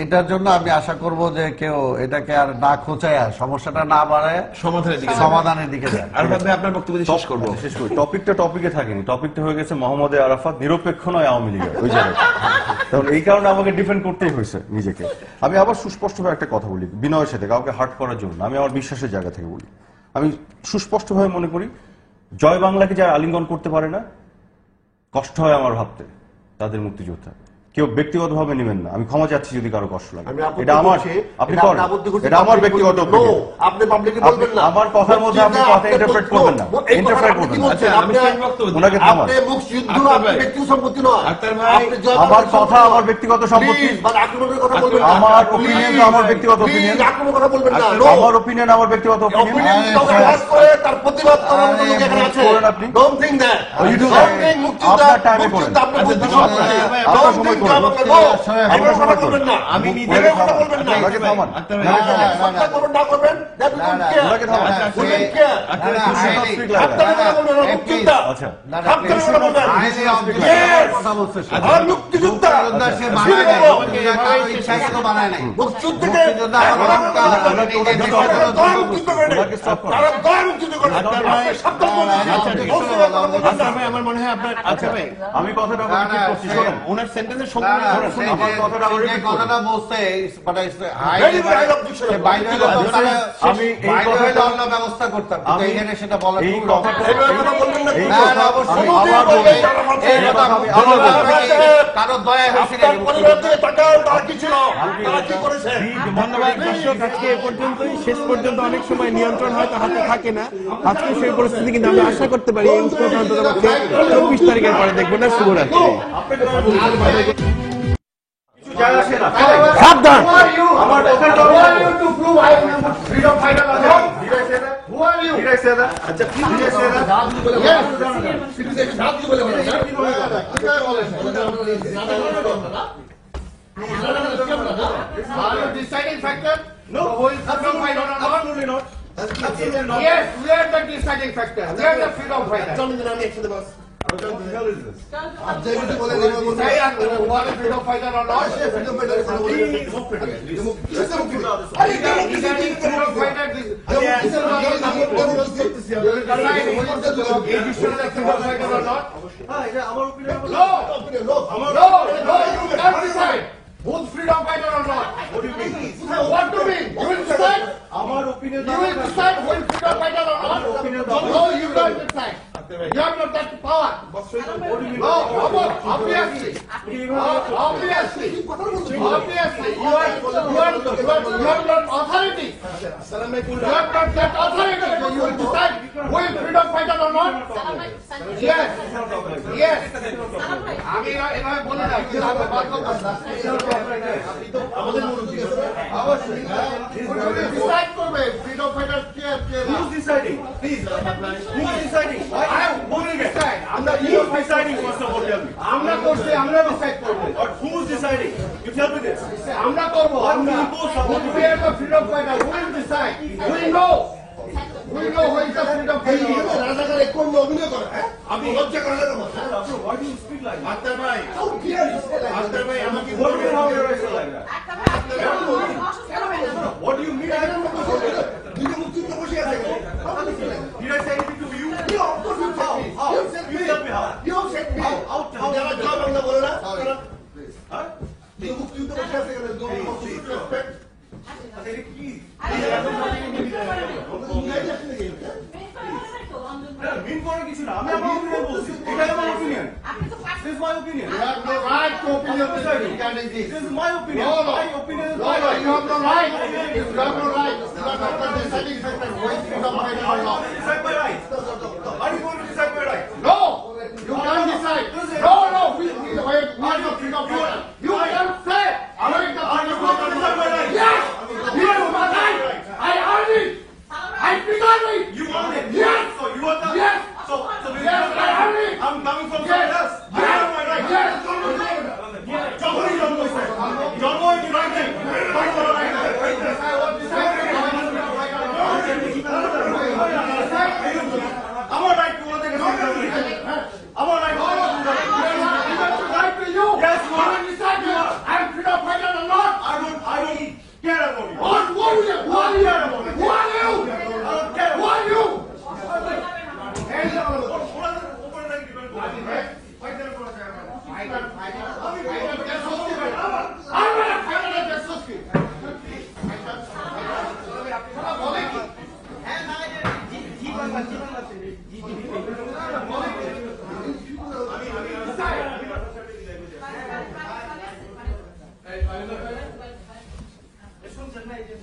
এটার জন্য আমি আশা করব যে কেউ এটাকে আর না খোঁচায় সমস্যাটা না বাড়ায় সমাধানের দিকে যায়। আপনার বক্তব্য শেষ করবো। টপিকটা টপিকে থাকেনি, টপিকটা হয়ে গেছে মোহাম্মদ আরাফাত নিরপেক্ষ নয় আওয়ামী লীগের ওই জায়গায়। তখন এই কারণে আমাকে ডিফেন্ড করতেই হয়েছে নিজেকে। আমি আবার সুস্পষ্টভাবে একটা কথা বলি, বিনয়ের সাথে কাউকে হার্ট করার জন্য, আমি আমার বিশ্বাসের জায়গা থেকে বলি। আমি সুস্পষ্টভাবে মনে করি জয় বাংলাকে যারা আলিঙ্গন করতে পারে না, কষ্ট হয় আমার ভাবতে তাদের মুক্তিযোদ্ধা। কেউ ব্যক্তিগতভাবে নেবেন না, আমি ক্ষমা চাচ্ছি যদি কারো কষ্ট লাগে। এটা আমার, আপনি করেন, এটা আমার ব্যক্তিগত opinion। আপনি পাবলিকে বলবেন না, আমার কথার মধ্যে আপনি কথা ইন্টারপ্রেট করবেন না, ইন্টারপ্রেট করবেন না। আচ্ছা আমি সেই বক্তব্য দিই। ওনাকে থামান। আপনি মুক্তিযুদ্ধ আপনার ব্যক্তিগত সম্পত্তি নয়। আক্তার ভাই, আমার কথা আমার ব্যক্তিগত সম্পত্তি, মানে আক্রমণের কথা বলবেন না। আমার opinion আমার ব্যক্তিগত opinion, আক্রমণের কথা বলবেন না। আমার opinion আমার ব্যক্তিগত opinion, করে তার প্রতিবাদ করার মতো লোক এখানে আছে। Don't think that you do that. আপনার টাইমে করেন, আপনার বুদ্ধি সম্পত্তি। আপনার সময় করেন, আপনার কথা বলবেন না। আমি নিজের কথা বলবেন না। ওনাকে থামান। কথা বলবেন না করবেন, দ্যাট উইল নট কেয়ার। ওনাকে থামান। Will care. আপনার কথা বলবেন না, মুক্তিযোদ্ধা। আচ্ছা, আপনার কথা বলবেন। কথা বলছে সে। আর মুক্তিযোদ্ধা সে বানায় নাই, ইচ্ছাকে তো বানায় নাই। মুক্তিযুদ্ধকে আমার মনে হয় আপনার আমি কথাটা রিপিট করছি, শুনুন ওনার সেন্টেন্সের আমার কথাটা আবার যে রিপিট করুন। কথাটা বলছে আমি এই কথাটা অন্য ব্যবস্থা করতাম, কিন্তু এখানে সেটা বলার এই খুব কথাটা এই না, কথা অবশ্যই। আমি আবার বলবো, এই কথা আমি আবার বলবো। কারো দয়া হয়েছে ধন্যবাদ দর্শক। আজকে এ পর্যন্তই, শেষ পর্যন্ত অনেক সময় নিয়ন্ত্রণ হয়তো হাতে থাকে না, আজকে সেই পরিস্থিতি কিন্তু আমরা আশা করতে পারি এই উৎসব অন্ততপক্ষে 24 তারিখের পরে দেখবো না। শুভরাত্রি। সাবধান, আমার কথাটা আচ্ছা deciding factor? No. The whole freedom fighter or not? Absolutely not. Yes, we are the deciding factor. We are the freedom fighter. Tell me the name next to the boss. What the hell is this? What is freedom fighter or not? Freedom fighter is who's freedom fighter or not? What do you mean? What do you mean? You will decide? আমার opinion You will decide who is freedom fighter or not? No, you don't decide. You have not that power. What do you mean? No, obviously. Obviously. You have not authority. You have not that authority. You will decide who is freedom fighter or not? Yes. Yes. আমি এভাবে বলে না, অবশ্যই decide করবে freedom fighter K K. Who's deciding? Please, who's deciding? I am holding it. আমরা Who's deciding? First of all, tell me. আমরা করছি, আমরা ডিসাইড করব। But who's deciding? You tell me this. আমরা করব। আমরা we are the freedom fighter. We will decide. We know who is the freedom fighter. রাজাকার এক কোন অভিনয় করে, আপনি লজ্জা করেন না? Why do you speak like that? Akter ভাই, How dare you say like that? Akter ভাই আমাকে What do you mean? How dare I say like that? What do you mean? দুটো মুক্তিযুদ্ধ বসে আছে কেন? Did I say anything to you? You of course you said me. You said me. You tell me how. You said me. যারা জয় বাংলা বলে না, Huh? দুটো মুক্তিযুদ্ধ বসে আছে কেন? রেসপেক্ট। আচ্ছা, এটা কি? মিন করার কিছু না, আমি আমার opinion বলছি। এটাই আমার opinion. This is my opinion. You have no right to opinion regarding this. This is my opinion. No, no. My opinion is No, my no, right. you have no right. You have no right. You are not the deciding factor. Who is freedom fighter or not? Decide my right. Are you going to decide my right? No, you can't decide. No, no, we are the freedom fighter. You can't say. Are you going to decide my right? Yes, you are my right. I earned it. I deserve it. You want it? Yes. So you want that? Yes. So Yes, I earned it. I'm coming from Yes. somewhere else. I Yes. have my right. Yes. জন্মই জন্ম হয়েছে। জন্মই কি right নেই? আমার right কোথা থেকে? আমার right Right to you. Yes, you are. শুনছেন না এই যে